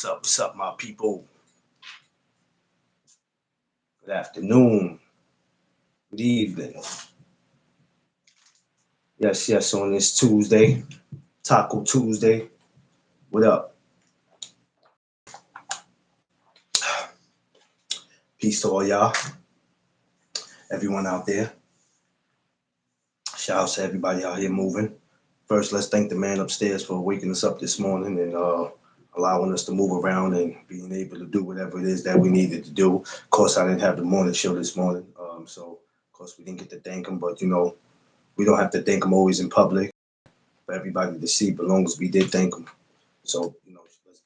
What's up, my people? Good afternoon, good evening. Yes, on this Tuesday, Taco Tuesday. What up? Peace to all y'all, everyone out there. Shout out to everybody out here moving. First, let's thank the man upstairs for waking us up this morning and allowing us to move around and being able to do whatever it is that we needed to do. Of course, I didn't have the morning show this morning, so of course we didn't get to thank him. But we don't have to thank him always in public for everybody to see, but as long as we did thank him. So let's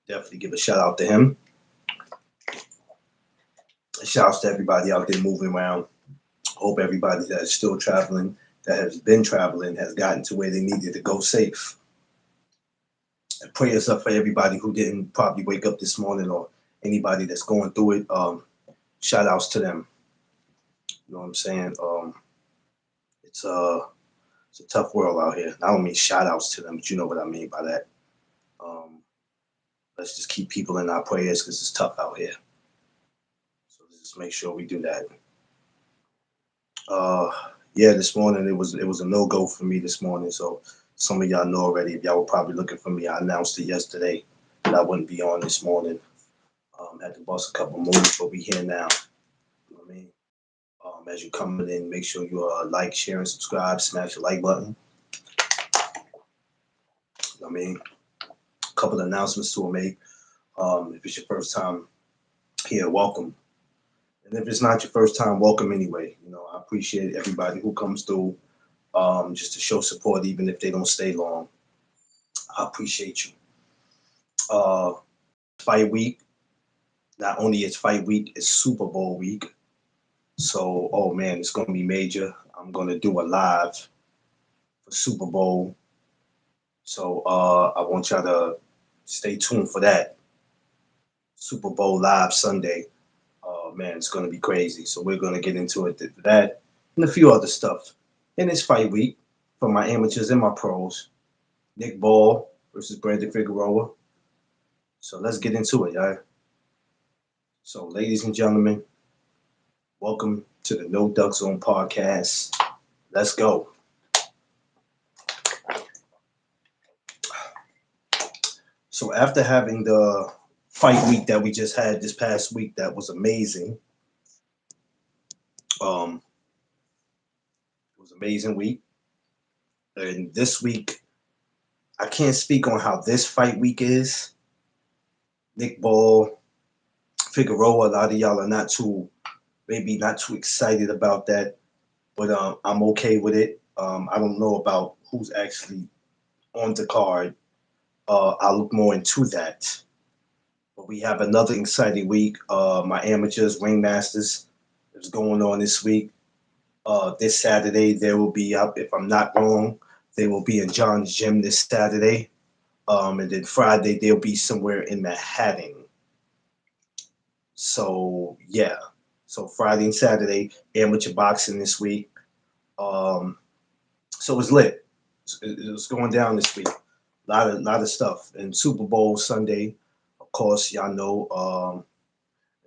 definitely give a shout out to him. Shouts to everybody out there moving around. Hope everybody that is still traveling, that has been traveling, has gotten to where they needed to go safe. And prayers up for everybody who didn't probably wake up this morning or anybody that's going through it. Shout outs to them. You know what I'm saying? It's a tough world out here. I don't mean shout outs to them, but you know what I mean by that. Let's just keep people in our prayers because it's tough out here. So let's just make sure we do that. This morning it was a no-go for me this morning. So some of y'all know already. If y'all were probably looking for me, I announced it yesterday that I wouldn't be on this morning. Had to bust a couple moves, but we here now. You know what I mean? As you coming in, make sure you like, share, and subscribe. Smash the like button. You know what I mean? A couple of announcements to make. If it's your first time here, welcome. And if it's not your first time, welcome anyway. I appreciate everybody who comes through just to show support, even if they don't stay long. I appreciate you. Fight week. Not only is fight week, it's Super Bowl week. So, oh man, it's going to be major. I'm going to do a live for Super Bowl. So I want y'all to stay tuned for that. Super Bowl live Sunday. Oh man, it's going to be crazy. So we're going to get into it for that and a few other stuff. And it's fight week for my amateurs and my pros. Nick Ball versus Brandon Figueroa. So let's get into it, y'all. So ladies and gentlemen, welcome to the No Duck Zone podcast. Let's go. So after having the fight week that we just had this past week, that was amazing. It was an amazing week. And this week, I can't speak on how this fight week is. Nick Ball, Figueroa, a lot of y'all are maybe not too excited about that, but I'm okay with it. I don't know about who's actually on the card. I'll look more into that. But we have another exciting week. My amateurs, ringmasters, is going on this week. This Saturday, there will be, if I'm not wrong, they will be in John's Gym this Saturday. And then Friday, they'll be somewhere in Manhattan. So, yeah. So Friday and Saturday, amateur boxing this week. So it's lit. It's going down this week. A lot of stuff. And Super Bowl Sunday, of course, y'all know.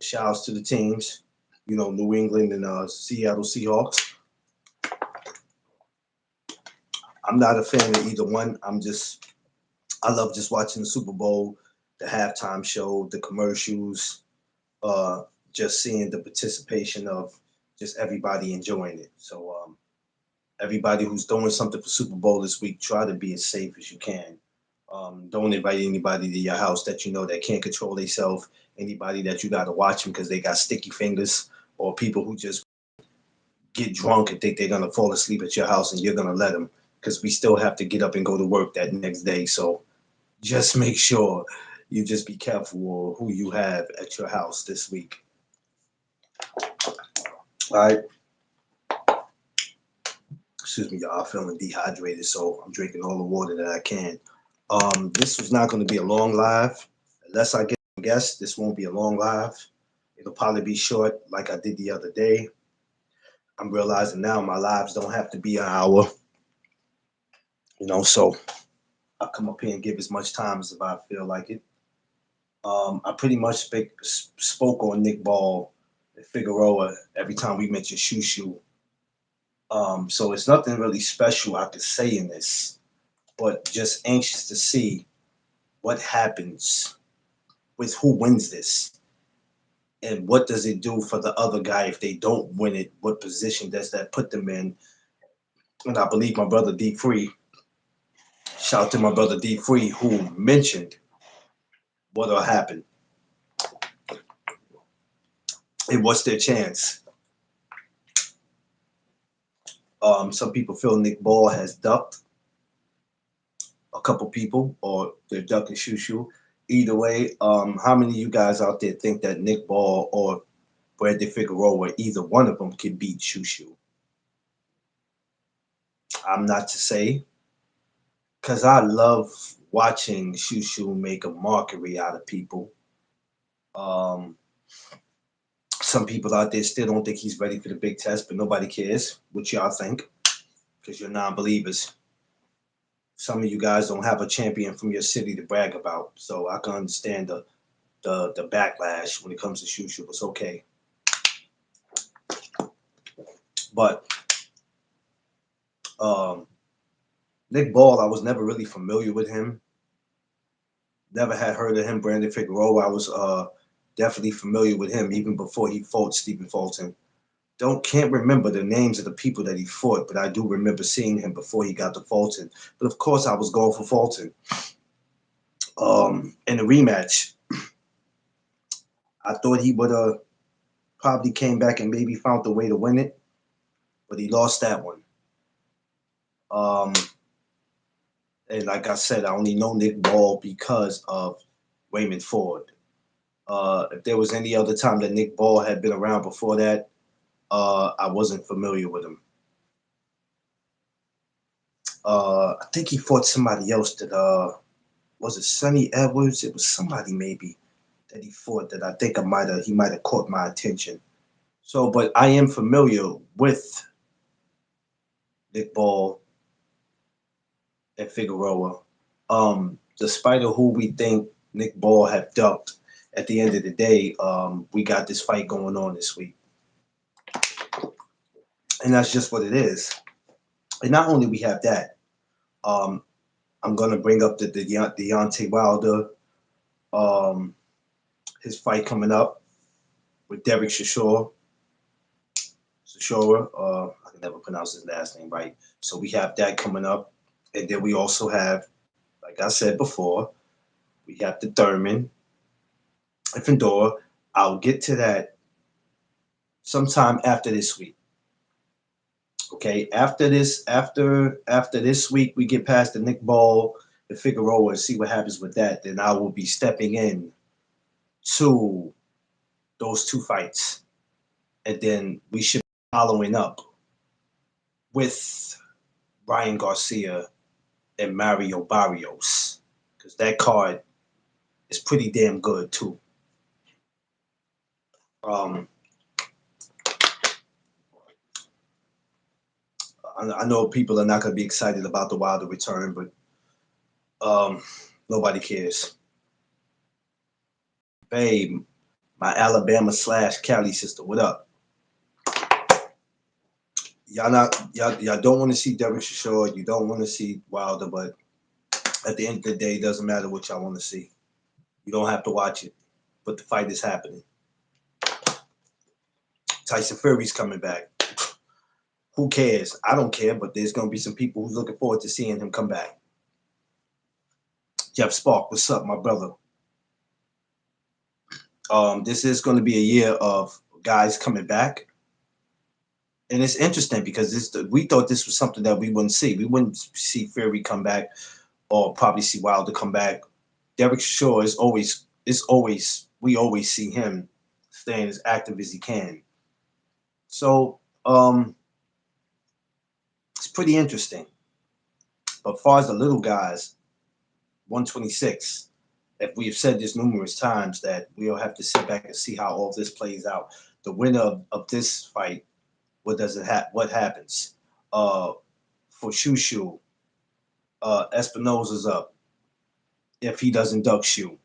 Shout outs to the teams. New England and Seattle Seahawks. I'm not a fan of either one. I love just watching the Super Bowl, the halftime show, the commercials, just seeing the participation of just everybody enjoying it. So everybody who's doing something for Super Bowl this week, try to be as safe as you can. Don't invite anybody to your house that that can't control themselves. Anybody that you got to watch them because they got sticky fingers, or people who just get drunk and think they're going to fall asleep at your house and you're going to let them, because we still have to get up and go to work that next day. So just make sure you just be careful who you have at your house this week. All right. Excuse me, y'all. I'm feeling dehydrated, so I'm drinking all the water that I can. This was not going to be a long live. Unless I get a guest, this won't be a long live. It'll probably be short like I did the other day. I'm realizing now my lives don't have to be an hour. So I'll come up here and give as much time as if I feel like it. I pretty much spoke on Nick Ball and Figueroa every time we mentioned Shoo Shoo. So it's nothing really special I could say in this, but just anxious to see what happens with who wins this and what does it do for the other guy if they don't win it. What position does that put them in? And I believe my brother D Free, shout out to my brother D Free, who mentioned what'll happen and what's their chance. Some people feel Nick Ball has ducked a couple people, or they're ducking Shoo Shoo. Either way, how many of you guys out there think that Nick Ball or Brandon Figueroa, either one of them, can beat Shoo Shoo? I'm not to say, because I love watching Shoo Shoo make a mockery out of people. Um, some people out there still don't think he's ready for the big test, but nobody cares what y'all think because you're non-believers. Some of you guys don't have a champion from your city to brag about, so I can understand the backlash when it comes to Shoo Shoo. It's okay, but um, Nick Ball, I was never really familiar with him. Never had heard of him. Brandon Figueroa, I was definitely familiar with him even before he fought Stephen Fulton. Can't remember the names of the people that he fought, but I do remember seeing him before he got to Fulton. But of course, I was going for Fulton. In the rematch, I thought he would have probably came back and maybe found a way to win it, but he lost that one. Um, and like I said, I only know Nick Ball because of Raymond Ford. If there was any other time that Nick Ball had been around before that, I wasn't familiar with him. I think he fought somebody else that was it Sonny Edwards? It was somebody maybe that he fought that I think he might have caught my attention. So, but I am familiar with Nick Ball and Figueroa. Despite of who we think Nick Ball have ducked, at the end of the day, we got this fight going on this week, and that's just what it is. And not only we have that, um, I'm gonna bring up the Deontay Wilder, um, his fight coming up with Derek Chisora. I can never pronounce his last name right. So we have that coming up, and then we also have, like I said before, we have the Thurman and Fedor. I'll get to that sometime after this week. Okay, after this week, we get past the Nick Ball, the Figueroa, and see what happens with that. Then I will be stepping in to those two fights, and then we should be following up with Ryan Garcia and Mario Barrios because that card is pretty damn good too. Um, I know people are not going to be excited about the Wilder return, but nobody cares. Babe, my Alabama / Cali sister, what up? Y'all don't want to see Derek Chisora, you don't want to see Wilder, but at the end of the day, it doesn't matter what y'all want to see. You don't have to watch it, but the fight is happening. Tyson Fury's coming back. Who cares? I don't care, but there's going to be some people who's looking forward to seeing him come back. Jeff Spark, what's up, my brother? This is going to be a year of guys coming back. And it's interesting because we thought this was something that we wouldn't see. We wouldn't see Fury come back or probably see Wilder come back. Derek Shaw we always see him staying as active as he can. So it's pretty interesting. But as far as the little guys, 126, if we have said this numerous times that we'll have to sit back and see how all this plays out. The winner of this fight, what happens? For Shoo Shoo, Espinoza's up if he doesn't duck Shoo.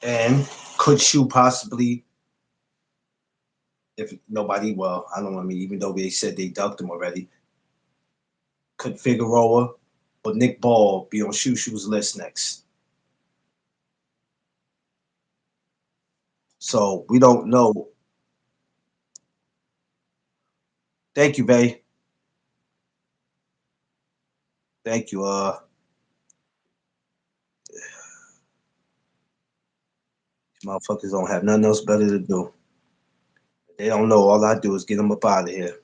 And could Shu possibly, if nobody, well, I don't know, I mean, even though they said they ducked him already, could Figueroa or Nick Ball be on Shu's list next? So we don't know. Thank you, Bay. Thank you. Motherfuckers don't have nothing else better to do. They don't know. All I do is get them up out of here.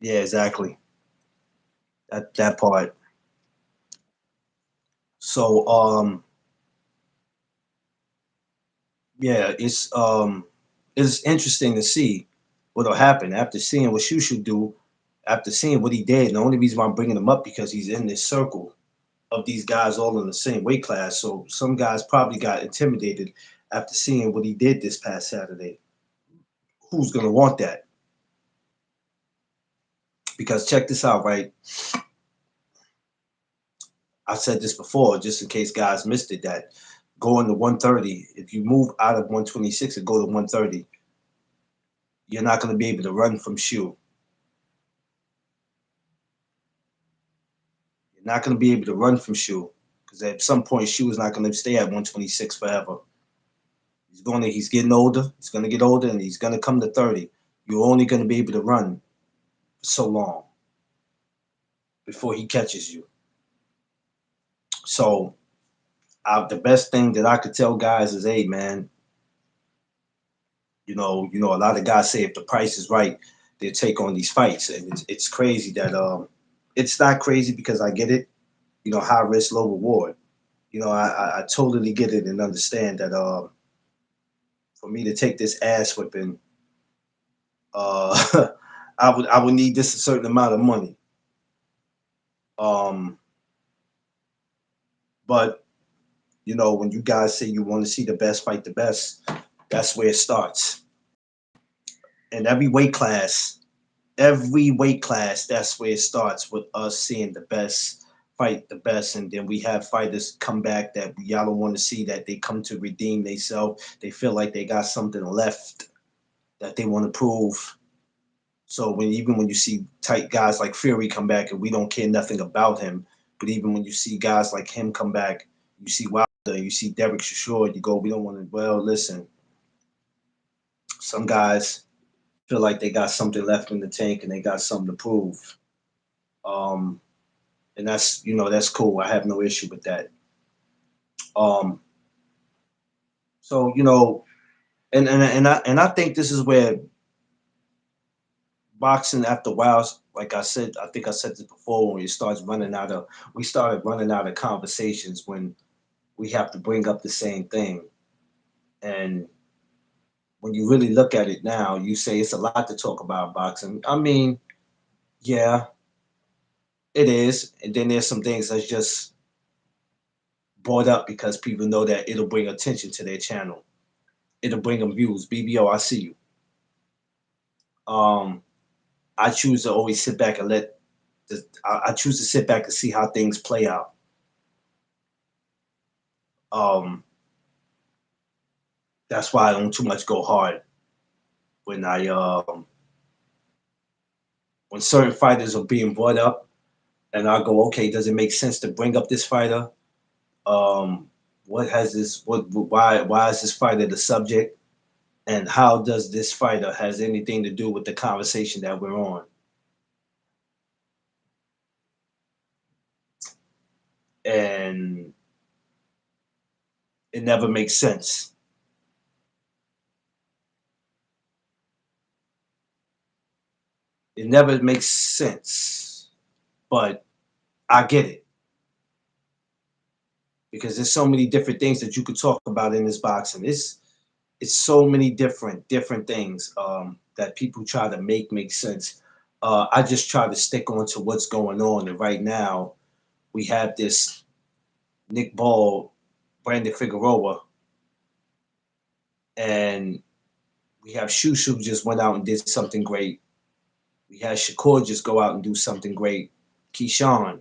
Yeah, exactly. That part. So yeah, it's interesting to see what'll happen after seeing what Shushu do, after seeing what he did. And the only reason why I'm bringing him up because he's in this circle of these guys all in the same weight class. So some guys probably got intimidated after seeing what he did this past Saturday. Who's gonna want that? Because check this out, right? I said this before, just in case guys missed it, that going to 130, if you move out of 126 and go to 130, you're not going to be able to run from Shu. You're not going to be able to run from Shu because at some point Shu is not going to stay at 126 forever. He's getting older. He's going to get older, and he's going to come to 30. You're only going to be able to run for so long before he catches you. So the best thing that I could tell guys is, hey man, a lot of guys say if the price is right, they take on these fights, and it's crazy that it's not crazy because I get it. High risk, low reward. I totally get it and understand that for me to take this ass whipping, uh, I would need this a certain amount of money. Um, but when you guys say you want to see the best fight the best, that's where it starts. And every weight class, that's where it starts with us seeing the best fight the best. And then we have fighters come back that y'all don't want to see, that they come to redeem themselves. They feel like they got something left that they want to prove. So even when you see tight guys like Fury come back and we don't care nothing about him, but even when you see guys like him come back, you see Wilder, you see Derek Chisora, you go, we don't want to. Well, listen, some guys feel like they got something left in the tank and they got something to prove. Um, and that's cool. I have no issue with that. Um, so and I think this is where boxing after a while, like I said, I think I said this before, when we started running out of conversations when we have to bring up the same thing. And when you really look at it now, you say it's a lot to talk about boxing. I mean, yeah, it is. And then there's some things that's just brought up because people know that it'll bring attention to their channel. It'll bring them views. BBO, I see you. Um, I choose to always sit back and I choose to sit back and see how things play out. Um, that's why I don't too much go hard when when certain fighters are being brought up, and I go, okay, does it make sense to bring up this fighter? What has this? Why is this fighter the subject? And how does this fighter has anything to do with the conversation that we're on? And it never makes sense. It never makes sense. But I get it because there's so many different things that you could talk about in this boxing. It's so many different things that people try to make sense. I just try to stick on to what's going on, and right now we have this Nick Ball, Brandon Figueroa, and we have Shushu just went out and did something great. We had Shakur just go out and do something great. Keyshawn.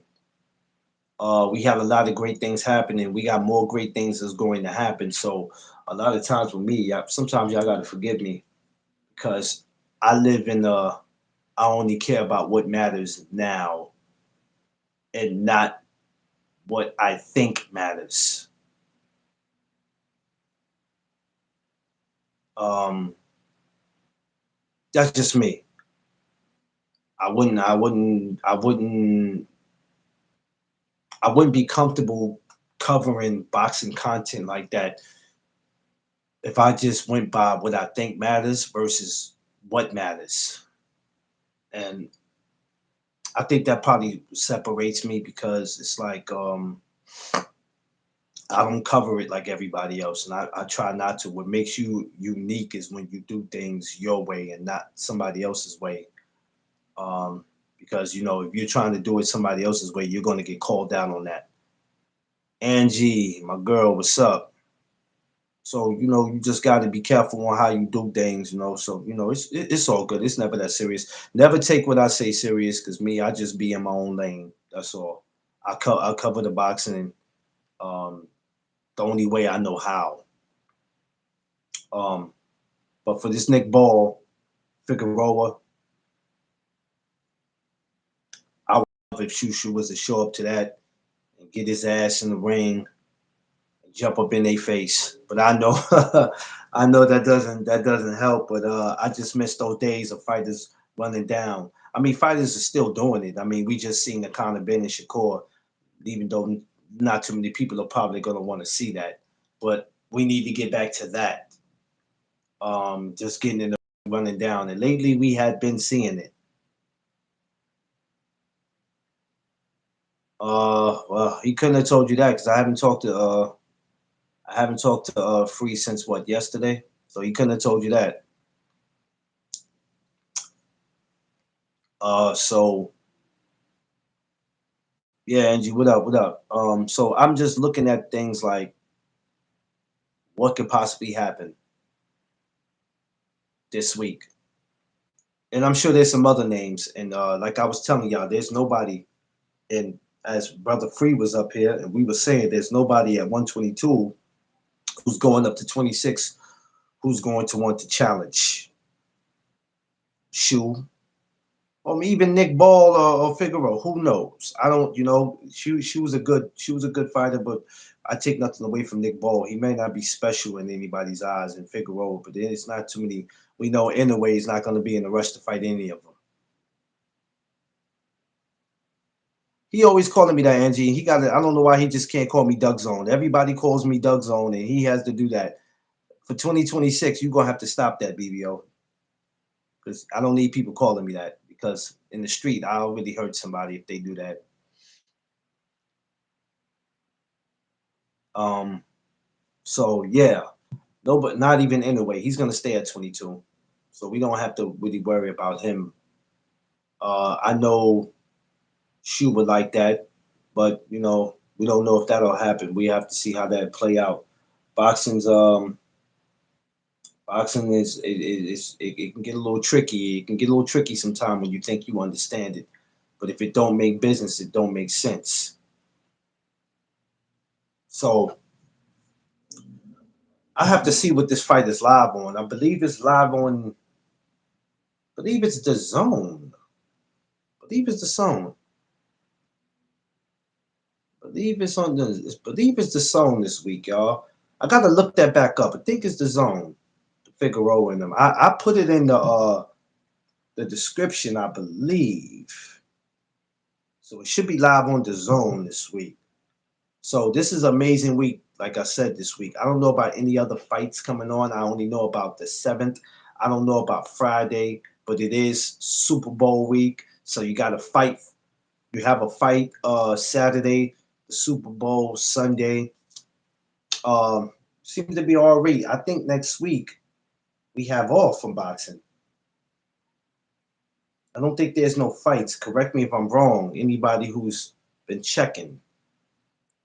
We have a lot of great things happening. We got more great things that's going to happen. So a lot of times with me, sometimes y'all got to forgive me because I live in I only care about what matters now and not what I think matters. Um, that's just me. I wouldn't be comfortable covering boxing content like that if I just went by what I think matters versus what matters. And I think that probably separates me because it's like I don't cover it like everybody else, and I try not to. What makes you unique is when you do things your way and not somebody else's way. Um, because if you're trying to do it somebody else's way, you're going to get called down on that. Angie, my girl, what's up? So you just got to be careful on how you do things. So it's all good. It's never that serious. Never take what I say serious, because me, I just be in my own lane. That's all. I cover the boxing um, the only way I know how. Um, but for this Nick Ball, Figueroa, I would love if Shushu was to show up to that and get his ass in the ring, jump up in their face. But I know, I know that doesn't help. But I just miss those days of fighters running down. I mean, fighters are still doing it. I mean, we just seen the Conor Ben and Shakur, even though not too many people are probably going to want to see that. But we need to get back to that. Just getting in the running down. And lately we had been seeing it. Well, he couldn't have told you that because I haven't talked to Free since what, yesterday. So he couldn't have told you that. So yeah, Angie, what up? What up? So I'm just looking at things like what could possibly happen this week, and I'm sure there's some other names. And like I was telling y'all, there's nobody. And as Brother Free was up here, and we were saying, there's nobody at 122 who's going up to 26 who's going to want to challenge Shu, or even Nick Ball or Figueroa. Who knows? I don't. She was a good fighter, but I take nothing away from Nick Ball. He may not be special in anybody's eyes in Figueroa, but it's not too many. We know anyway he's not going to be in a rush to fight any of them. He always calling me that, Angie. He got. I don't know why he just can't call me Doug Zone. Everybody calls me Doug Zone, and he has to do that. For 2026, you're gonna have to stop that, BBO, because I don't need people calling me that. Because in the street, I'll really hurt somebody if they do that. Um, so yeah, no, but not even anyway. He's gonna stay at 22, so we don't have to really worry about him. I know Shu would like that, but we don't know if that'll happen. We have to see how that play out. Boxing's boxing it can get a little tricky. It can get a little tricky sometime when you think you understand it, but if it don't make business, it don't make sense. So I have to see what this fight is live on. I believe it's live on. I believe it's the Zone. I believe it's the Zone. Believe it's the Zone this week, y'all. I gotta look that back up. I think it's the Zone. Figueroa and them. I put it in the description, I believe. So it should be live on the Zone this week. So this is an amazing week, like I said, this week. I don't know about any other fights coming on. I only know about the 7th. I don't know about Friday, but it is Super Bowl week. So you got to fight. You have a fight Saturday, the Super Bowl Sunday. Seems to be all right. I think next week we have off from boxing. I don't think there's no fights. Correct me if I'm wrong. Anybody who's been checking.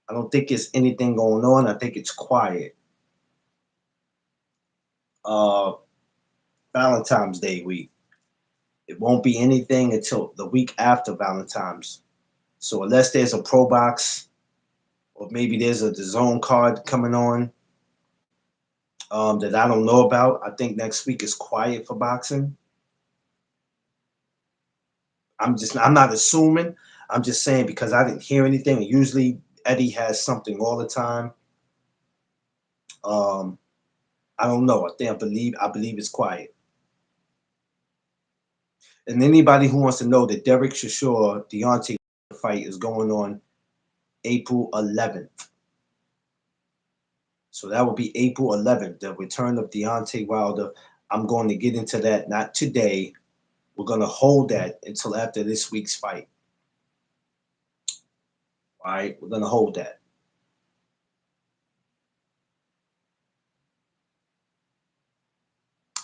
I don't think there's anything going on. I think it's quiet. Uh, Valentine's Day week. It won't be anything until the week after Valentine's. So unless there's a pro box or maybe there's a DAZN card coming on that I don't know about, I think next week is quiet for boxing. I'm not assuming. I'm just saying because I didn't hear anything. Usually Eddie has something all the time. Um, I don't know. I believe it's quiet. And anybody who wants to know, the Derek Chisora Deontay fight is going on April 11th. So that will be April 11th, the return of Deontay Wilder. I'm going to get into that not today. We're going to hold that until after this week's fight. All right, we're going to hold that.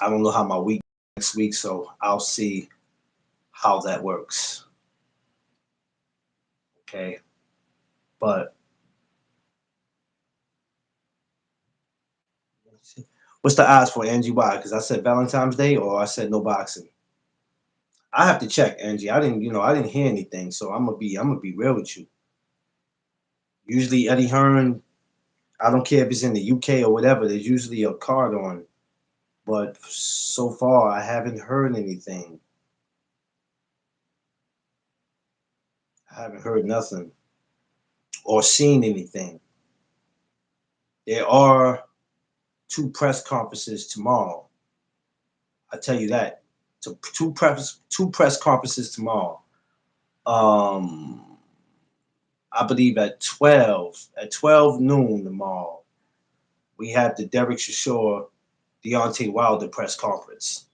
I don't know how my week next week, so I'll see how that works. Okay, but what's the odds for Angie? Why? Because I said Valentine's Day or I said no boxing. I have to check, Angie. I didn't hear anything, so I'm gonna be real with you. Usually Eddie Hearn, I don't care if it's in the UK or whatever. There's usually a card on, but so far I haven't heard anything. I haven't heard nothing or seen anything. There are two press conferences tomorrow. I tell you that. So two press conferences tomorrow. Um, I believe at 12 noon tomorrow, we have the Derek Chisora Deontay Wilder press conference.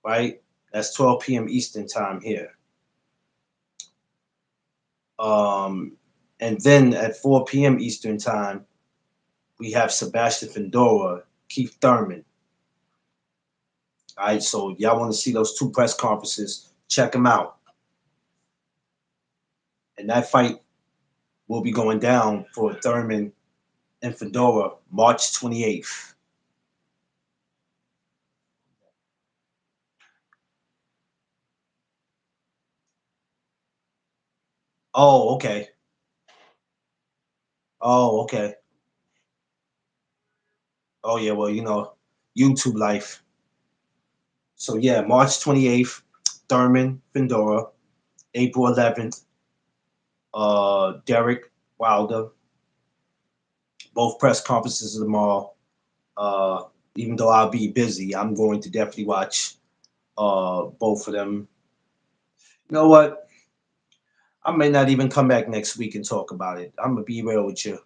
Right? That's 12 p.m. Eastern time here. Um, and then at 4 p.m. Eastern time, we have Sebastian Fedora, Keith Thurman. All right, so if y'all want to see those two press conferences, check them out. And that fight will be going down for Thurman and Fedora March 28th. Oh, okay. Oh, okay. Oh, yeah. Well, YouTube life. So yeah, March 28th, Thurman, Fedora. April 11th, Derek Wilder. Both press conferences tomorrow. Uh, Even though I'll be busy, I'm going to definitely watch both of them. You know what? I may not even come back next week and talk about it. I'm gonna be real with you.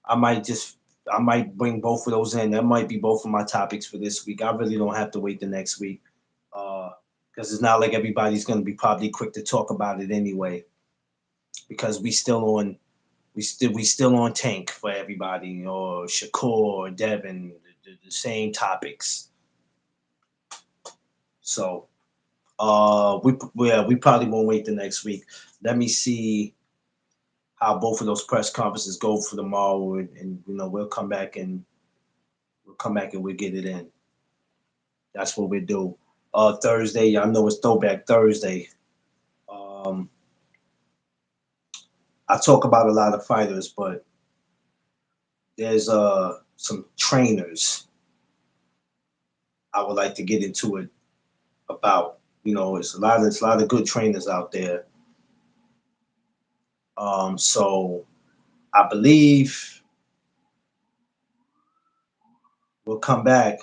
I might just I might bring both of those in. That might be both of my topics for this week. I really don't have to wait the next week. Because it's not like everybody's gonna be probably quick to talk about it anyway. Because we still on tank for everybody, or Shakur or Devin, the same topics. So we probably won't wait the next week. Let me see how both of those press conferences go for tomorrow, and we'll come back and we'll get it in. That's what we do. Thursday, y'all know it's Throwback Thursday. Um, I talk about a lot of fighters, but there's some trainers I would like to get into it about. It's a lot of good trainers out there. So I believe we'll come back,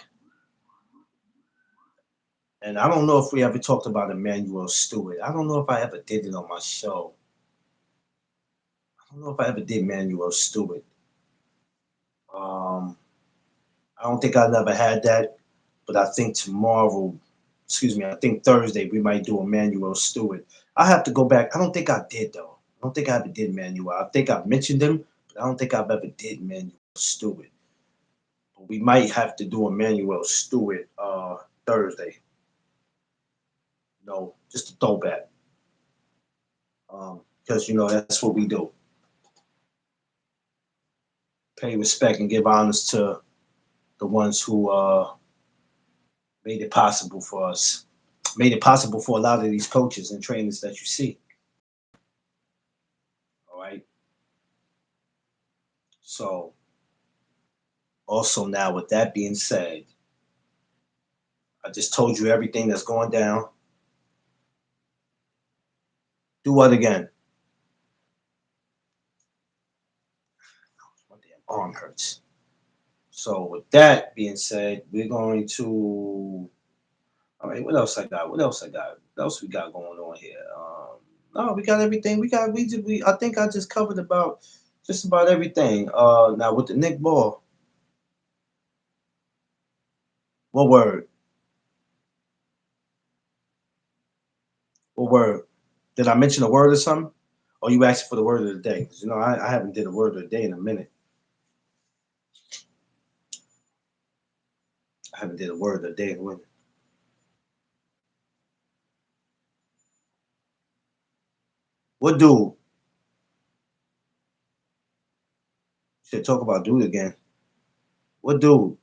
and I don't know if we ever talked about Emmanuel Stewart. I don't know if I ever did it on my show. I don't know if I ever did Emmanuel Stewart. Um, I don't think I never had that, but I think tomorrow, excuse me, I think Thursday we might do Emmanuel Stewart. I have to go back. I don't think I did though. I don't think I ever did Emmanuel. I think I've mentioned him, but I don't think I've ever did Emmanuel Stewart. But we might have to do Emmanuel Stewart Thursday. No, just a throwback. Because that's what we do. Pay respect and give honors to the ones who made it possible for us. Made it possible for a lot of these coaches and trainers that you see. So also now, with that being said, I just told you everything that's going down. Do what again? My damn arm hurts. So with that being said, we're going to. All right, what else I got? What else I got? What else we got going on here? No, we got everything. We got. We did. We. I think I just covered about just about everything. Now with the Nick Ball, what word? What word? Did I mention a word or something? Or you asked for the word of the day? 'Cause, I haven't did a word of the day in a minute. I haven't did a word of the day in a minute. What dude? Should talk about dude again. What dude?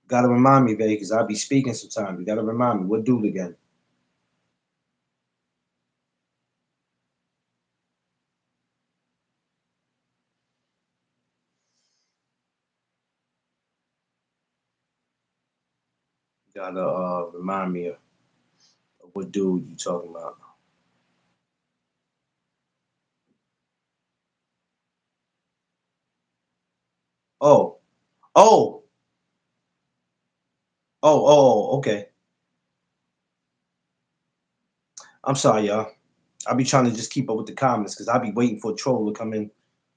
Gotta remind me, baby, because I'll be speaking sometimes. You gotta remind me. What dude again? Gotta remind me of what dude you talking about. Oh, oh, okay. I'm sorry, y'all. I'll be trying to just keep up with the comments because I'll be waiting for a troll to come in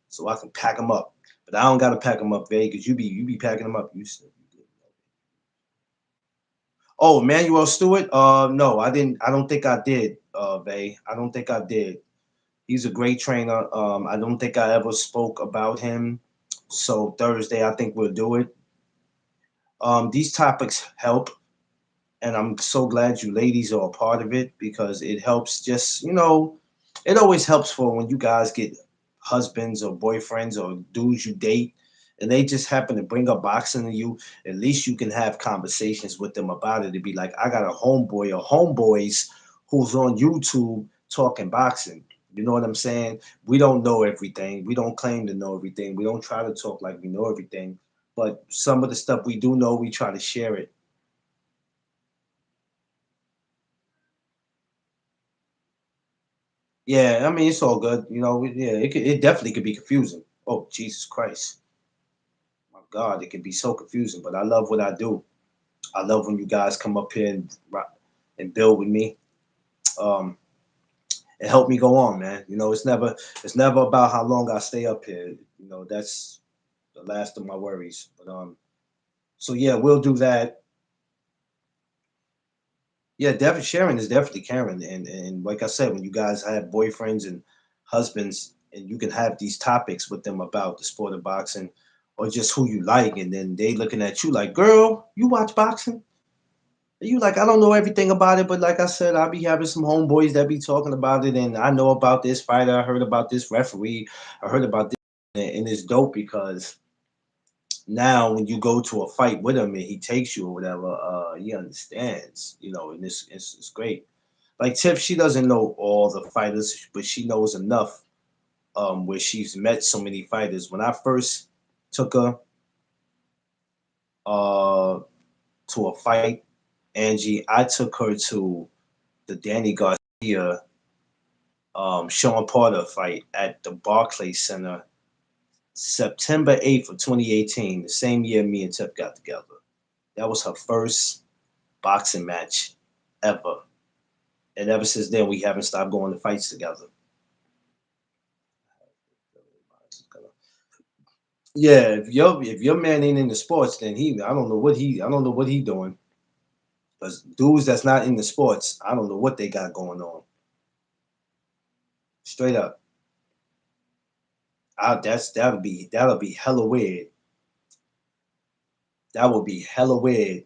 so I can pack them up. But I don't gotta pack them up, babe, because you be packing them up. You said you did. Oh, Emmanuel Stewart. No, I didn't. I don't think I did, Vay. I don't think I did. He's a great trainer. I don't think I ever spoke about him. So Thursday, I think we'll do it. These topics help, and I'm so glad you ladies are a part of it because it helps. Just it always helps for when you guys get husbands or boyfriends or dudes you date, and they just happen to bring up boxing to you. At least you can have conversations with them about it. To be like, I got a homeboy or homeboys who's on YouTube talking boxing. You know what I'm saying? We don't know everything. We don't claim to know everything. We don't try to talk like we know everything. But some of the stuff we do know, we try to share it. Yeah, I mean it's all good. Yeah, it definitely could be confusing. Oh Jesus Christ, my God, it can be so confusing. But I love what I do. I love when you guys come up here and build with me. Um, it helped me go on, man. It's never about how long I stay up here. That's the last of my worries. But so yeah, we'll do that. Yeah, definitely sharing is definitely caring. And like I said, when you guys have boyfriends and husbands and you can have these topics with them about the sport of boxing or just who you like, and then they looking at you like, girl, you watch boxing? And you like, I don't know everything about it, but like I said, I'll be having some homeboys that be talking about it, and I know about this fighter, I heard about this referee, I heard about this, and it's dope because now when you go to a fight with him and he takes you or whatever, he understands, and it's great. Like Tiff, she doesn't know all the fighters, but she knows enough where she's met so many fighters. When I first took her uh to a fight, Angie, I took her to the Danny Garcia Sean Porter fight at the Barclays Center September 8th of 2018, the same year me and Tiff got together. That was her first boxing match ever. And ever since then, we haven't stopped going to fights together. Yeah, if your man ain't into sports, then I don't know what he doing. Because dudes that's not into sports, I don't know what they got going on. Straight up, that'll be hella weird. That would be hella weird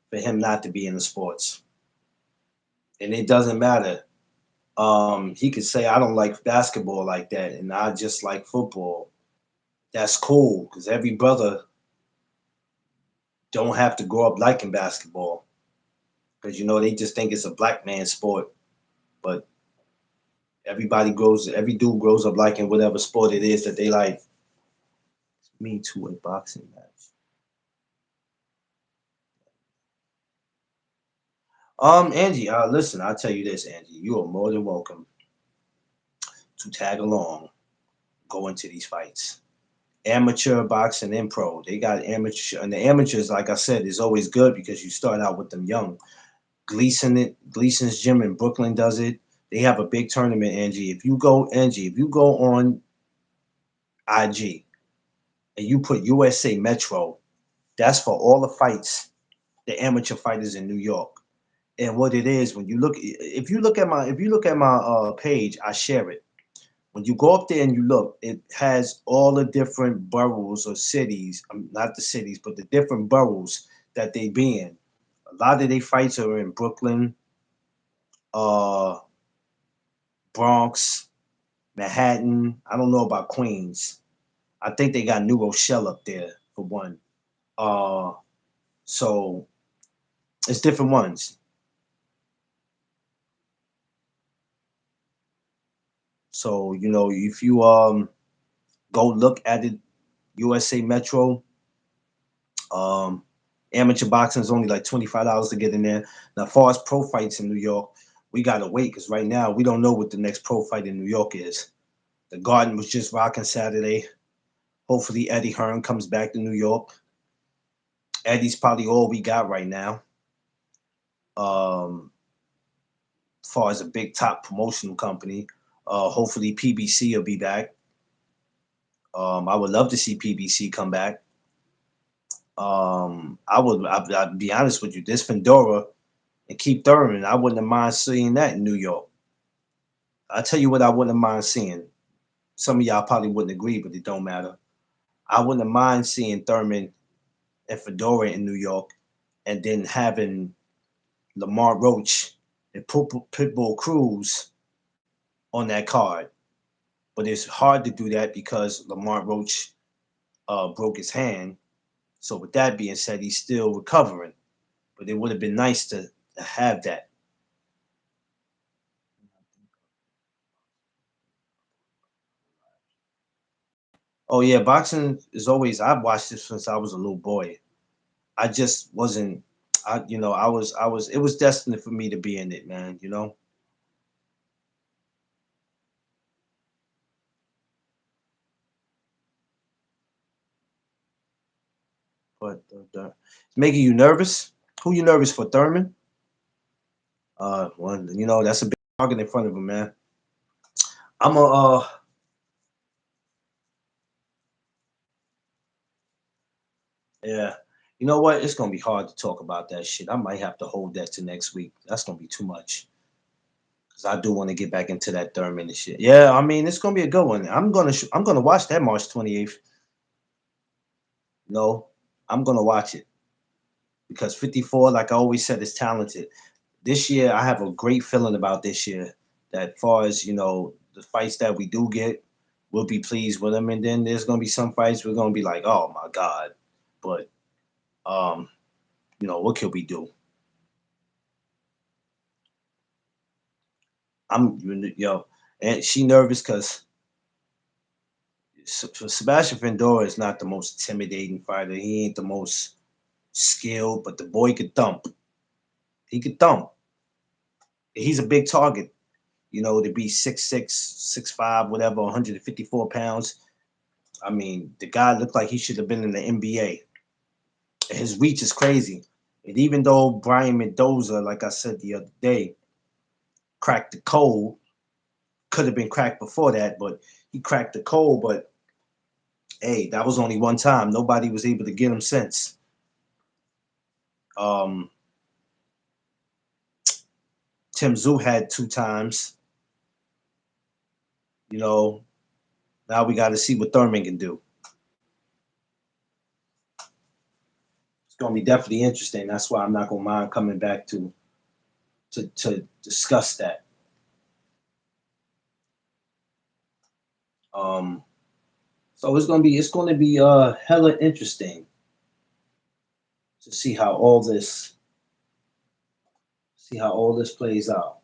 for him not to be into sports, and it doesn't matter. He could say I don't like basketball like that, and I just like football. That's cool because every brother don't have to grow up liking basketball because they just think it's a black man sport. But Every dude grows up liking whatever sport it is that they like. Me too, a boxing match. Angie, listen, I'll tell you this, Angie. You are more than welcome to tag along, go into these fights. Amateur boxing and pro. They got amateur, and the amateurs, like I said, is always good because you start out with them young. Gleason's gym in Brooklyn does it. They have a big tournament, Angie. If you go on IG and you put USA Metro, that's for all the fights, the amateur fighters in New York. And what it is, when you look, if you look at my page, I share it. When you go up there and you look, it has all the different boroughs or cities, not the cities, but the different boroughs that they be in. A lot of their fights are in Brooklyn, uh, Bronx, Manhattan. I don't know about Queens. I think they got New Rochelle up there for one. Uh, so it's different ones. So if you go look at it, USA Metro, um, amateur boxing is only like $25 to get in there. Now, as far as pro fights in New York, we gotta wait because right now we don't know what the next pro fight in New York is. The Garden was just rocking Saturday. Hopefully, Eddie Hearn comes back to New York. Eddie's probably all we got right now. As far as a big top promotional company, hopefully PBC will be back. I would love to see PBC come back. I'd be honest with you, this Fedora and Keith Thurman, I wouldn't have mind seeing that in New York. I'll tell you what I wouldn't mind seeing. Some of y'all probably wouldn't agree, but it don't matter. I wouldn't mind seeing Thurman and Fedora in New York and then having Lamar Roach and Pitbull Cruz on that card. But it's hard to do that because Lamar Roach broke his hand. So with that being said, he's still recovering. But it would have been nice to have that. Oh yeah, boxing is always. I've watched this since I was a little boy. I just wasn't. I was. It was destined for me to be in it, man. But it's making you nervous. Who you nervous for, Thurman? Well, that's a big target in front of him, man. I'm a. Yeah. You know what? It's gonna be hard to talk about that shit. I might have to hold that to next week. That's gonna be too much. Cause I do want to get back into that Thurman and shit. Yeah, I mean it's gonna be a good one. I'm gonna watch that March 28th. No, I'm gonna watch it because 54, like I always said, is talented. This year, I have a great feeling about this year. That far as the fights that we do get, we'll be pleased with them, and then there's gonna be some fights we're gonna be like, oh my god. But um, what can we do? I'm and she nervous because Sebastian Fendora is not the most intimidating fighter. He ain't the most skilled, but the boy could thump. He could thump. He's a big target. To be 6'6", 6'5", whatever, 154 pounds. I mean, the guy looked like he should have been in the NBA. His reach is crazy. And even though Brian Mendoza, like I said the other day, cracked the code, could have been cracked before that, but he cracked the code. But hey, that was only one time. Nobody was able to get him since. Um, Tim Zoo had two times. You know, now we got to see what Thurman can do. It's going to be definitely interesting. That's why I'm not going to mind coming back to discuss that. Um, so it's going to be hella interesting to see how all this plays out.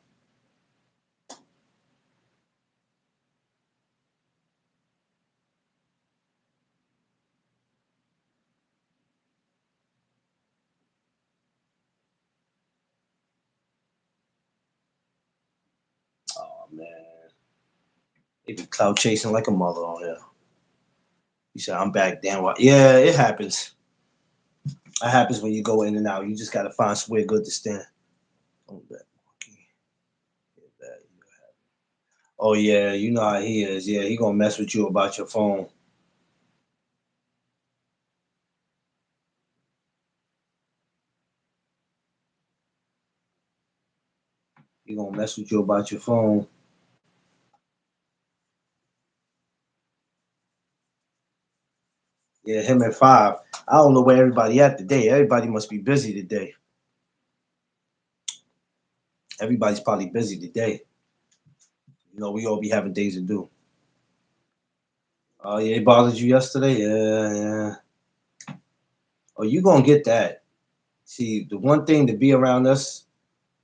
man. They be cloud chasing like a mother on here. He said, I'm back. Damn, what? Yeah, it happens. It happens when you go in and out. You just got to find somewhere good to stand. Don't bet, monkey. Oh, yeah, you know how he is. Yeah, he going to mess with you about your phone. He going to mess with you about your phone. Yeah, him and Five. I don't know where everybody at today. Everybody must be busy today. Everybody's probably busy today. You know, we all be having things to do. Oh, yeah, it bothered you yesterday? Yeah, yeah. Oh, you going to get that. See, the one thing to be around us,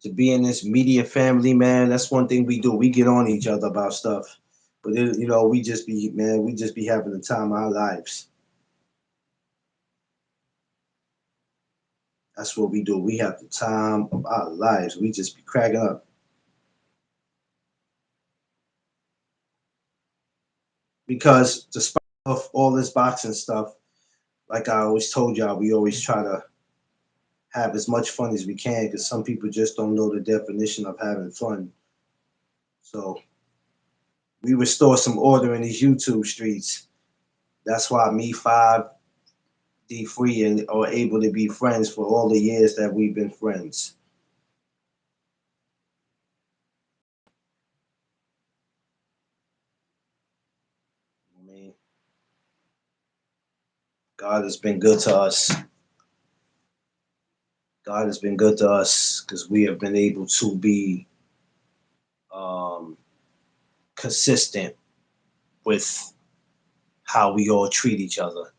to be in this media family, man, that's one thing we do. We get on each other about stuff. But, you know, we just be, man, we just be having the time of our lives. That's what we do. We have the time of our lives. We just be cracking up. Because despite of all this boxing stuff, like I always told y'all, we always try to have as much fun as we can because some people just don't know the definition of having fun. So we restore some order in these YouTube streets. That's why me, Five, D Free, and are able to be friends for all the years that we've been friends. I mean, God has been good to us. God has been good to us because we have been able to be um, consistent with how we all treat each other.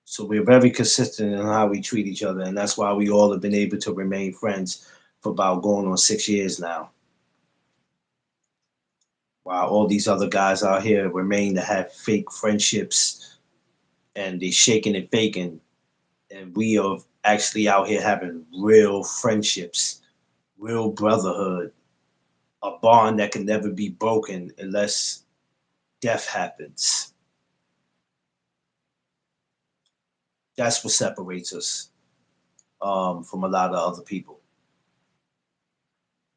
So we're very consistent in how we treat each other, and that's why we all have been able to remain friends for about going on 6 years now. While all these other guys out here remain to have fake friendships and they shaking and faking, and we are actually out here having real friendships, real brotherhood, a bond that can never be broken unless death happens. That's what separates us from a lot of other people.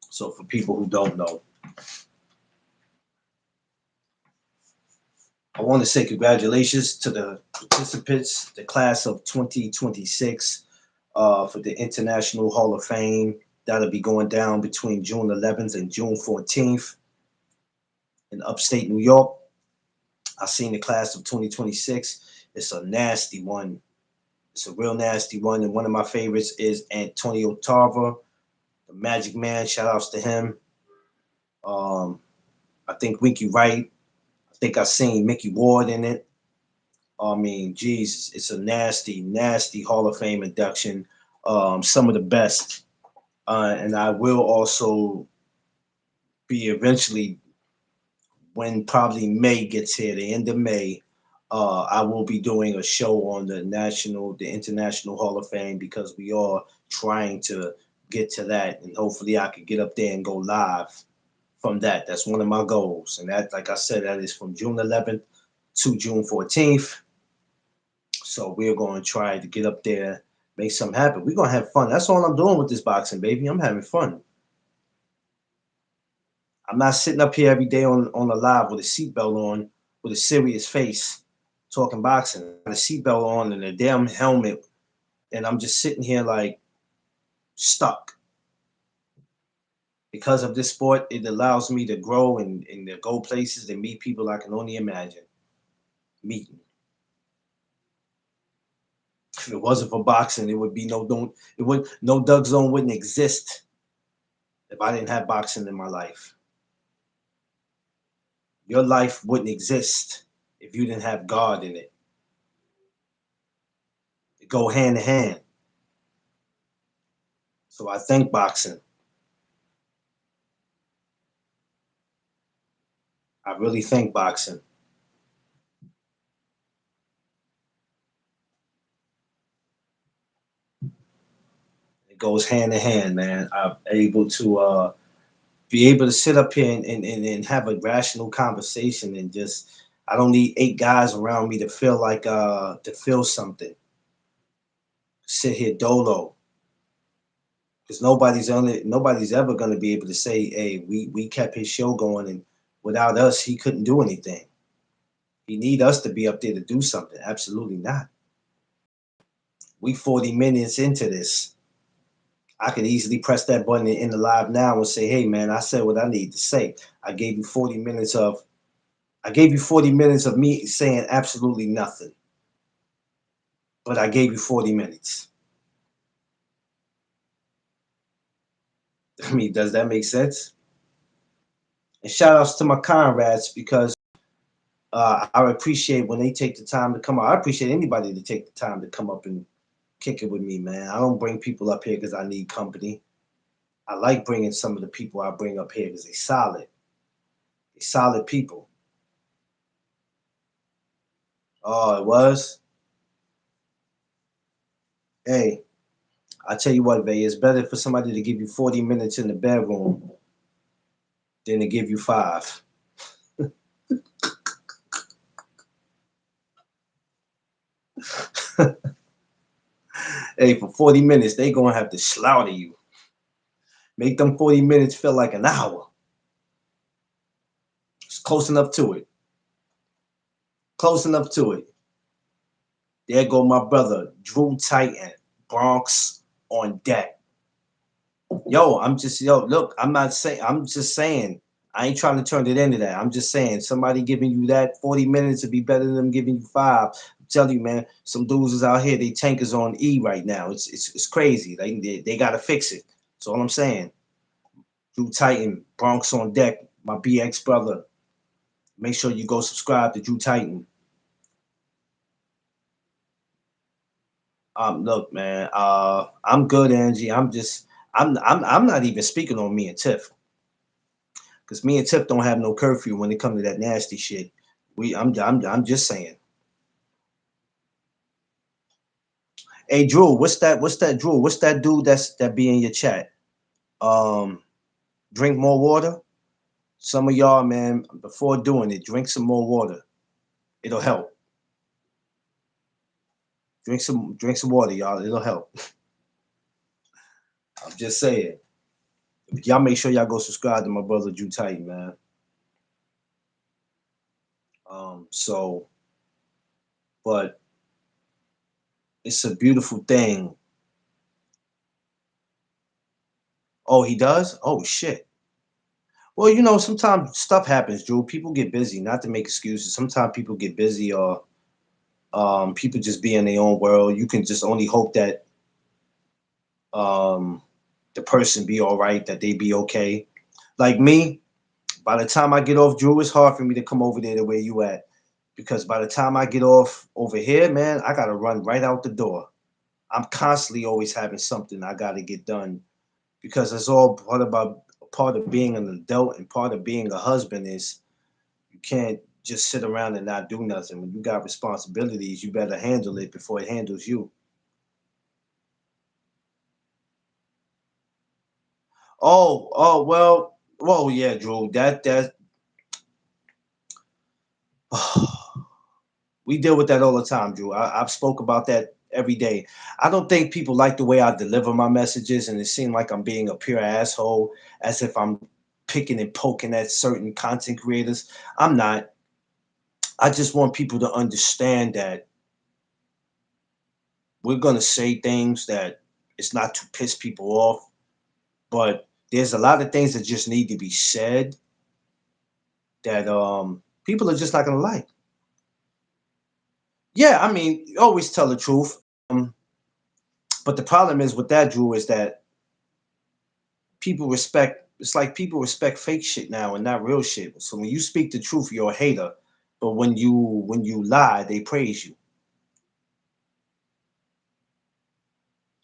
So for people who don't know, I want to say congratulations to the participants, the class of 2026 for the International Hall of Fame. That'll be going down between June 11th and June 14th in upstate New York. I seen the class of 2026. It's a nasty one. It's a real nasty one. And one of my favorites is Antonio Tarver, the Magic Man. Shout outs to him. I think Winky Wright. I think I seen Mickey Ward in it. I mean, Jesus, it's a nasty, nasty Hall of Fame induction. Some of the best. And I will also be eventually, when probably May gets here, the end of May, I will be doing a show on the International Hall of Fame because we are trying to get to that. And hopefully I could get up there and go live from that. That's one of my goals. And that, like I said, that is from June 11th to June 14th. So we're going to try to get up there, make something happen. We're going to have fun. That's all I'm doing with this boxing, baby. I'm having fun. I'm not sitting up here every day on a live with a seatbelt on, with a serious face, talking boxing. I got a seatbelt on and a damn helmet, and I'm just sitting here like stuck. Because of this sport, it allows me to grow and to go places and meet people I can only imagine meeting. If it wasn't for boxing, it would be no Doug Zone wouldn't exist if I didn't have boxing in my life. Your life wouldn't exist if you didn't have God in it. It go hand in hand. So I thank boxing. I really thank boxing. It goes hand in hand, man. I'm able to be able to sit up here and have a rational conversation and just I don't need 8 guys around me to feel like to feel something. Sit here dolo. Because nobody's ever gonna be able to say, hey, we kept his show going and without us he couldn't do anything. He need us to be up there to do something. Absolutely not. We 40 minutes into this. I could easily press that button in the live now and say, hey man, I said what I need to say. I gave you 40 minutes of me saying absolutely nothing. But I gave you 40 minutes. I mean, does that make sense? And shout outs to my comrades because I appreciate when they take the time to come out. I appreciate anybody to take the time to come up and kick it with me, man. I don't bring people up here because I need company. I like bringing some of the people I bring up here because they're solid. They're solid people. Oh, it was? Hey, I tell you what, Vay, it's better for somebody to give you 40 minutes in the bedroom than to give you 5. Hey, for 40 minutes, they gonna have to slaughter you. Make them 40 minutes feel like an hour. It's close enough to it. Close enough to it. There go my brother, Drew Titan, Bronx on deck. Look, I'm just saying, I ain't trying to turn it into that. I'm just saying, somebody giving you that 40 minutes would be better than them giving you 5. I'm telling you, man, some dudes is out here, they tankers on E right now. It's crazy. They gotta fix it. That's all I'm saying. Drew Titan, Bronx on deck, my BX brother. Make sure you go subscribe to Drew Titan. Look, man, I'm good, Angie. I'm not even speaking on me and Tiff, because me and Tiff don't have no curfew when it comes to that nasty shit. I'm just saying. Hey, Drew, what's that, Drew? What's that dude that be in your chat? Um, drink more water. Some of y'all, man, before doing it, drink some more water. It'll help. Drink some water, y'all. It'll help. I'm just saying. Y'all make sure y'all go subscribe to my brother Drew Titan, man. So, but it's a beautiful thing. Oh, he does? Oh shit. Well, sometimes stuff happens, Drew. People get busy. Not to make excuses. Sometimes people get busy, or people just be in their own world. You can just only hope that um, the person be all right, that they be okay. Like me, by the time I get off, Drew, it's hard for me to come over there the way you at. Because by the time I get off over here, man, I gotta run right out the door. I'm constantly always having something I gotta get done because it's all part of being an adult and part of being a husband is you can't just sit around and not do nothing. When you got responsibilities, you better handle it before it handles you. Well, yeah, Drew. That we deal with that all the time, Drew. I've spoke about that every day. I don't think people like the way I deliver my messages, and it seems like I'm being a pure asshole, as if I'm picking and poking at certain content creators. I'm not. I just want people to understand that we're gonna say things that it's not to piss people off, but there's a lot of things that just need to be said that people are just not gonna like. Yeah, I mean, you always tell the truth. But the problem is with that, Drew, is that people respect. It's like people respect fake shit now and not real shit. So when you speak the truth, you're a hater. But when you lie, they praise you.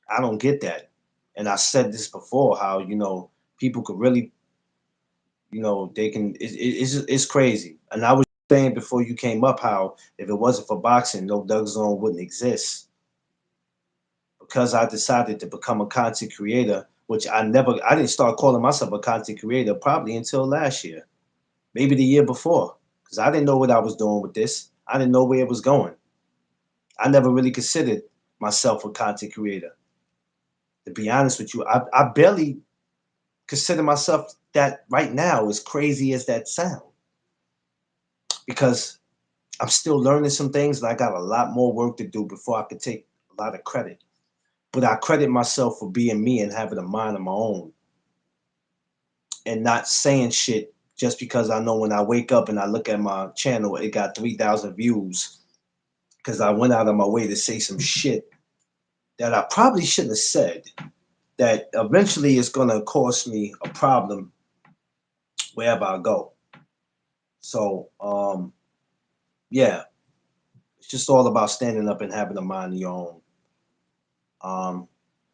I don't get that. And I said this before, how people could really, they can. It's crazy. And I was saying before you came up how if it wasn't for boxing, no Doug Zone wouldn't exist because I decided to become a content creator, which I didn't start calling myself a content creator probably until last year, maybe the year before, because I didn't know what I was doing with this. I didn't know where it was going. I never really considered myself a content creator. To be honest with you, I barely consider myself that right now, as crazy as that sound, because I'm still learning some things and I got a lot more work to do before I could take a lot of credit. But I credit myself for being me and having a mind of my own and not saying shit just because I know when I wake up and I look at my channel, it got 3,000 views because I went out of my way to say some shit that I probably shouldn't have said, that eventually is going to cause me a problem wherever I go. So, yeah, it's just all about standing up and having a mind of your own.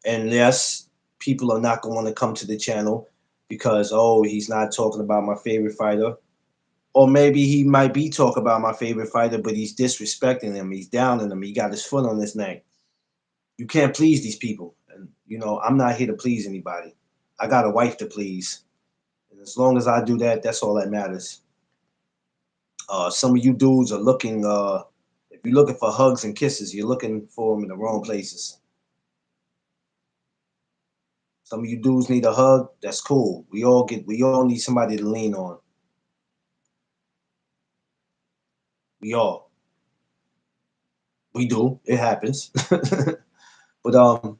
And yes, people are not going to come to the channel because, oh, he's not talking about my favorite fighter. Or maybe he might be talking about my favorite fighter, but he's disrespecting him. He's downing him. He got his foot on his neck. You can't please these people. And, you know, I'm not here to please anybody. I got a wife to please. And as long as I do that, that's all that matters. Some of you dudes are looking, if you're looking for hugs and kisses, you're looking for them in the wrong places. Some of you dudes need a hug. That's cool. We all need somebody to lean on. We do. It happens. But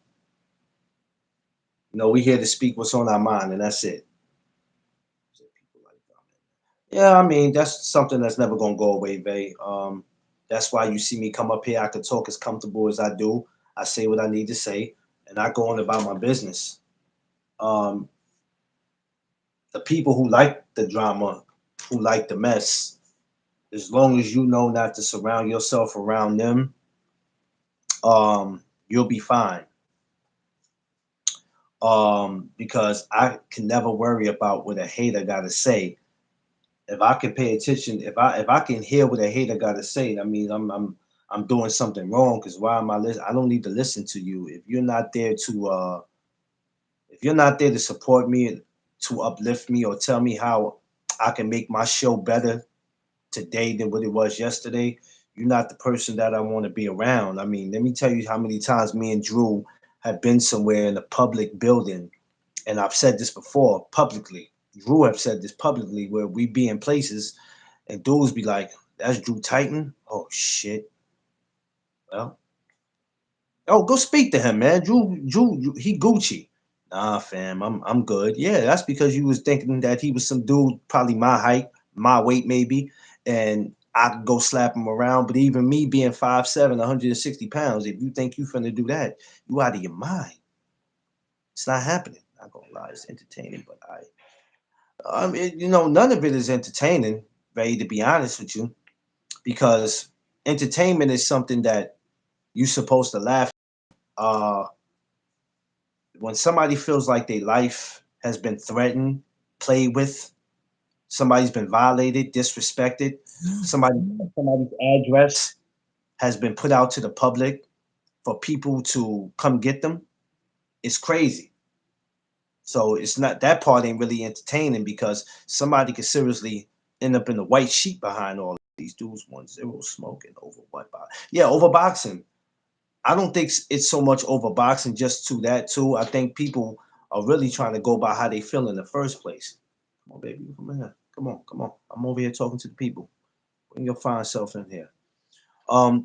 we're here to speak what's on our mind, and that's it. Yeah, I mean, that's something that's never gonna go away, Vay. That's why you see me come up here. I can talk as comfortable as I do. I say what I need to say, and I go on about my business. Um, the people who like the drama, who like the mess, as long as you know not to surround yourself around them, you'll be fine. Because I can never worry about what a hater gotta say. If I can pay attention, if I can hear what a hater gotta say, that means I'm doing something wrong. Because why am I listening? I don't need to listen to you if you're not there to support me, to uplift me, or tell me how I can make my show better today than what it was yesterday. You're not the person that I want to be around. I mean, let me tell you how many times me and Drew have been somewhere in a public building, and I've said this before publicly. Drew have said this publicly, where we be in places and dudes be like, "That's Drew Titan." Oh shit. Well, oh, go speak to him, man. Drew, he Gucci. Nah, fam, I'm good. Yeah, that's because you was thinking that he was some dude, probably my height, my weight, maybe, and I could go slap him around. But even me being 5'7", 160 pounds, if you think you finna do that, you out of your mind. It's not happening. Not gonna lie, it's entertaining, but none of it is entertaining, Ray, to be honest with you, because entertainment is something that you're supposed to laugh. Uh, when somebody feels like their life has been threatened, played with, somebody's been violated, disrespected, somebody's address has been put out to the public for people to come get them, it's crazy. So it's not, that part ain't really entertaining, because somebody could seriously end up in the white sheet behind all these dudes. 1-0 smoking over what? Yeah, over boxing. I don't think it's so much over boxing, just to that too. I think people are really trying to go by how they feel in the first place. Come on, baby, come in here. Come on. I'm over here talking to the people. Bring your fine self in here.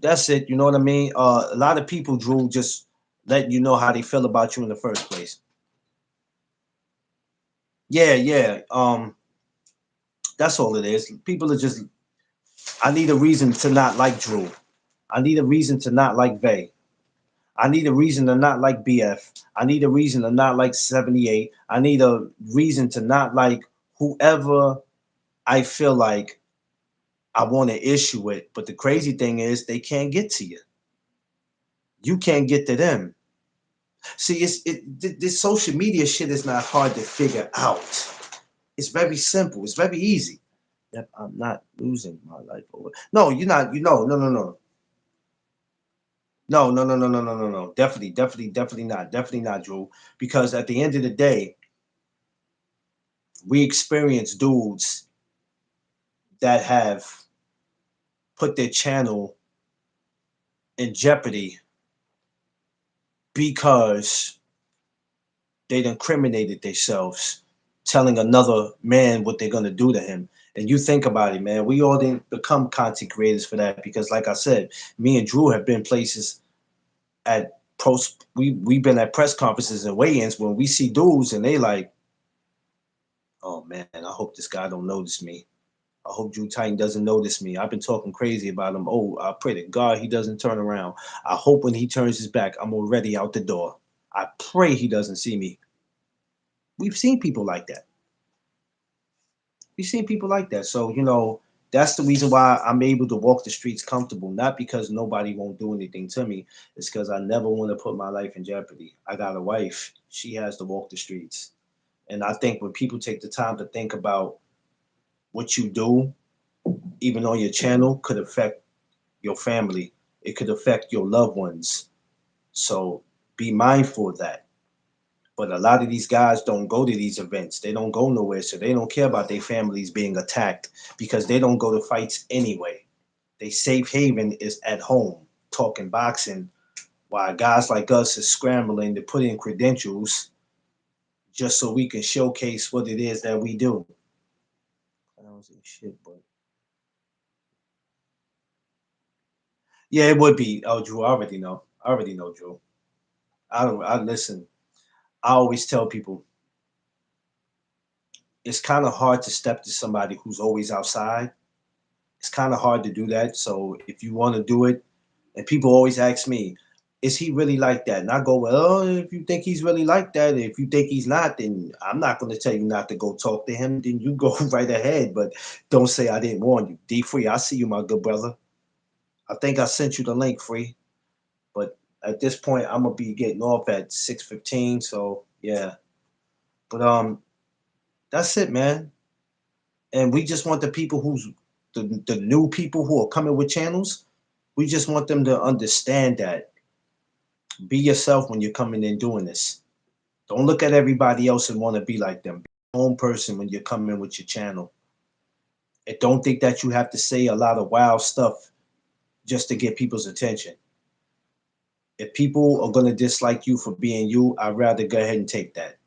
That's it. You know what I mean? A lot of people, Drew, just letting you know how they feel about you in the first place. Yeah, yeah. That's all it is. People are just. I need a reason to not like Drew. I need a reason to not like Vay. I need a reason to not like BF. I need a reason to not like 78. I need a reason to not like whoever I feel like I want to issue with. But the crazy thing is, they can't get to you. You can't get to them. See, this social media shit is not hard to figure out. It's very simple. It's very easy. Yep, I'm not losing my life over. No, you're not. No, no, no, no. No, no, no, no, no, no, no, no. Definitely, definitely, definitely not. Definitely not, Drew. Because at the end of the day, we experience dudes that have put their channel in jeopardy because they incriminated themselves, telling another man what they're gonna do to him. And you think about it, man. We all didn't become content creators for that because, like I said, me and Drew have been places at post. We've been at press conferences and weigh-ins when we see dudes and they like, oh man, I hope this guy don't notice me. I hope Drew Titan doesn't notice me. I've been talking crazy about him. Oh, I pray to God he doesn't turn around. I hope when he turns his back, I'm already out the door. I pray he doesn't see me. We've seen people like that. We've seen people like that. So, that's the reason why I'm able to walk the streets comfortable. Not because nobody won't do anything to me. It's because I never want to put my life in jeopardy. I got a wife. She has to walk the streets. And I think when people take the time to think about what you do, even on your channel, could affect your family. It could affect your loved ones. So be mindful of that. But a lot of these guys don't go to these events. They don't go nowhere. So they don't care about their families being attacked because they don't go to fights anyway. They safe haven is at home talking boxing while guys like us is scrambling to put in credentials just so we can showcase what it is that we do. I don't say shit, but yeah, it would be. Oh, Drew, I already know. I already know, Drew. I don't. I listen. I always tell people it's kind of hard to step to somebody who's always outside. It's kind of hard to do that. So if you want to do it, and people always ask me, is he really like that? And I go, well, if you think he's really like that, if you think he's not, then I'm not going to tell you not to go talk to him. Then you go right ahead, but don't say I didn't warn you. D Free, I see you, my good brother. I think I sent you the link, Free. But at this point, I'm gonna be getting off at 6:15. So yeah, but that's it, man. And we just want the people who's the new people who are coming with channels. We just want them to understand that be yourself when you're coming in doing this. Don't look at everybody else and want to be like them. Be your own person when you're coming with your channel. And don't think that you have to say a lot of wild stuff just to get people's attention. If people are going to dislike you for being you, I'd rather go ahead and take that.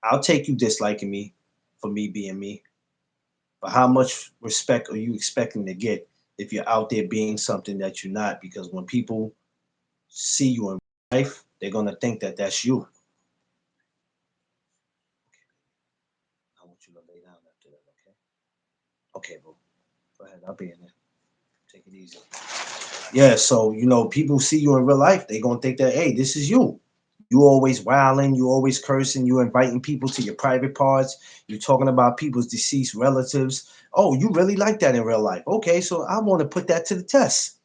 I'll take you disliking me for me being me. But how much respect are you expecting to get if you're out there being something that you're not? Because when people see you in life, they're going to think that that's you. I want you to lay down after that, okay? Okay, bro. Go ahead. I'll be in there. Take it easy. Yeah, so people see you in real life, they gonna think that, hey, this is you. You always wilding, you always cursing, you inviting people to your private parts, you talking about people's deceased relatives. Oh, you really like that in real life. Okay, so I want to put that to the test.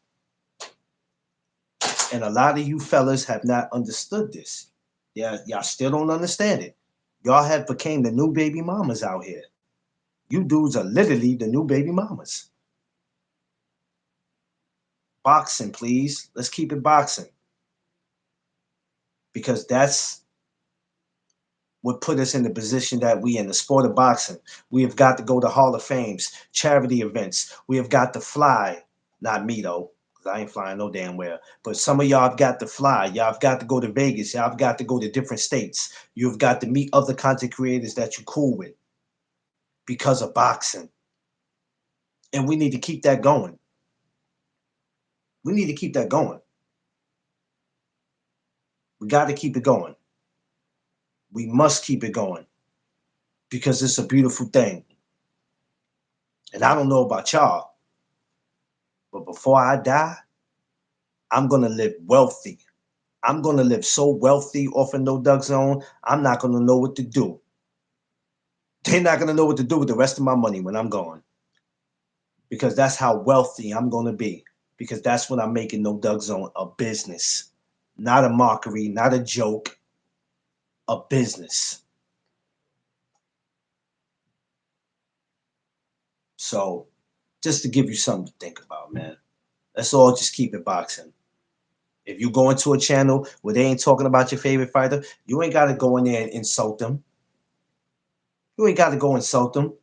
And a lot of you fellas have not understood this. Yeah, y'all still don't understand it. Y'all have became the new baby mamas out here. You dudes are literally the new baby mamas. Boxing, please. Let's keep it boxing. Because that's what put us in the position that we in the sport of boxing. We have got to go to Hall of Fames, charity events. We have got to fly. Not me though, because I ain't flying no damn where. But some of y'all have got to fly. Y'all have got to go to Vegas. Y'all have got to go to different states. You've got to meet other content creators that you're cool with because of boxing. And we need to keep that going. We need to keep that going. We got to keep it going. We must keep it going because it's a beautiful thing. And I don't know about y'all, but before I die, I'm going to live wealthy. I'm going to live so wealthy off of No Duck Zone, I'm not going to know what to do. They're not going to know what to do with the rest of my money when I'm gone. Because that's how wealthy I'm going to be. Because that's when I'm making No Duck Zone a business. Not a mockery, not a joke, a business. So just to give you something to think about, man. Let's all just keep it boxing. If you go into a channel where they ain't talking about your favorite fighter, you ain't got to go in there and insult them. You ain't got to go insult them.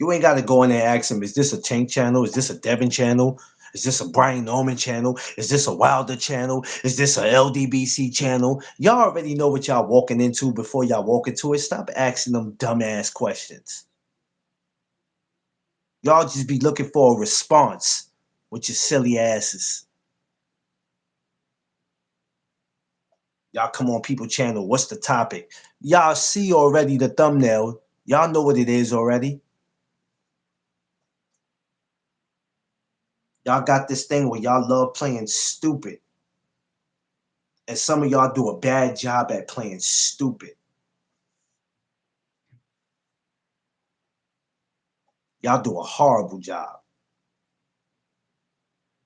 You ain't got to go in there and ask them, is this a Tank channel? Is this a Devin channel? Is this a Brian Norman channel? Is this a Wilder channel? Is this a LDBC channel? Y'all already know what y'all walking into before y'all walk into it. Stop asking them dumbass questions. Y'all just be looking for a response with your silly asses. Y'all come on people channel. What's the topic? Y'all see already the thumbnail. Y'all know what it is already. Y'all got this thing where y'all love playing stupid. And some of y'all do a bad job at playing stupid. Y'all do a horrible job.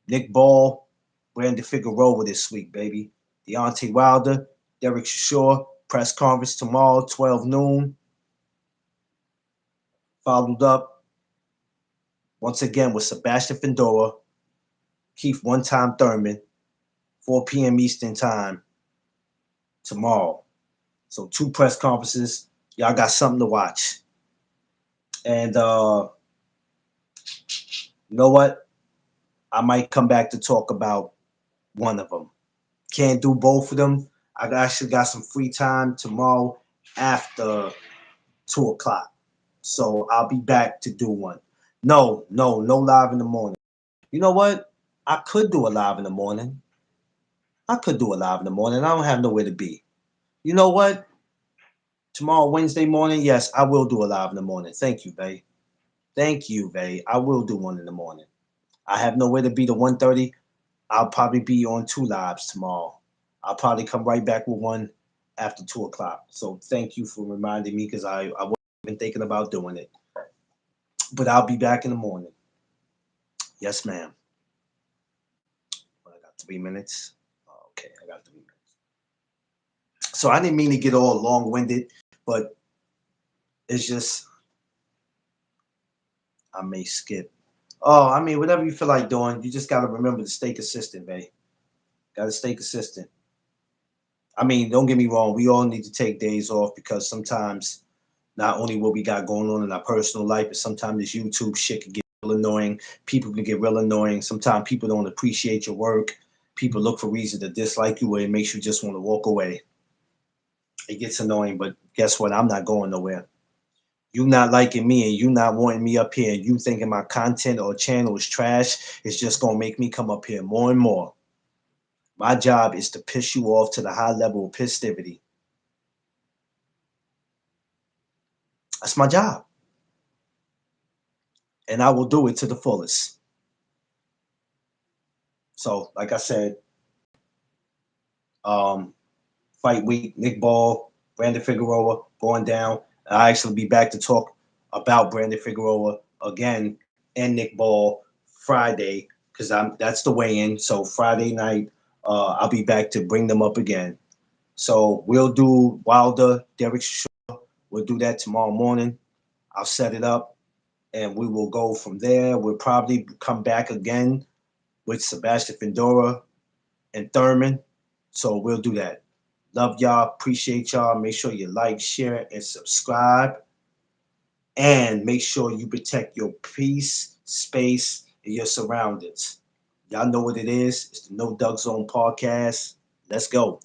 Nick Ball, Brandon Figueroa this week, baby. Deontay Wilder, Derek Shaw, press conference tomorrow, 12 noon. Followed up once again with Sebastian Figueroa, Keith One-Time Thurman, 4 p.m. Eastern Time tomorrow. So 2 press conferences. Y'all got something to watch. And you know what? I might come back to talk about one of them. Can't do both of them. I actually got some free time tomorrow after 2 o'clock. So I'll be back to do one. No live in the morning. You know what? I could do a live in the morning. I don't have nowhere to be. You know what? Tomorrow, Wednesday morning, yes, I will do a live in the morning. Thank you, babe. Thank you, babe. I will do one in the morning. I have nowhere to be to 1:30. I'll probably be on 2 lives tomorrow. I'll probably come right back with one after 2 o'clock. So thank you for reminding me because I wasn't even thinking about doing it. But I'll be back in the morning. Yes, ma'am. I got 3 minutes. Okay, I got 3 minutes. So I didn't mean to get all long-winded, but it's just I may skip. Oh, I mean, whatever you feel like doing, you just got to remember to stay consistent, babe. Got to stay consistent. I mean, don't get me wrong. We all need to take days off because sometimes not only what we got going on in our personal life, but sometimes this YouTube shit can get real annoying. People can get real annoying. Sometimes people don't appreciate your work. People look for reason to dislike you, or it makes you just want to walk away. It gets annoying, but guess what? I'm not going nowhere. You not liking me and you not wanting me up here and you thinking my content or channel is trash, it's just going to make me come up here more and more. My job is to piss you off to the high level of pissivity. That's my job. And I will do it to the fullest. So, like I said, fight week, Nick Ball, Brandon Figueroa going down. I'll actually be back to talk about Brandon Figueroa again and Nick Ball Friday because that's the weigh-in. So Friday night, I'll be back to bring them up again. So we'll do Wilder, Derek Shaw. We'll do that tomorrow morning. I'll set it up and we will go from there. We'll probably come back again with Sebastian Figueroa and Thurman. So we'll do that. Love y'all. Appreciate y'all. Make sure you like, share, and subscribe. And make sure you protect your peace, space, and your surroundings. Y'all know what it is. It's the No Duck Zone podcast. Let's go.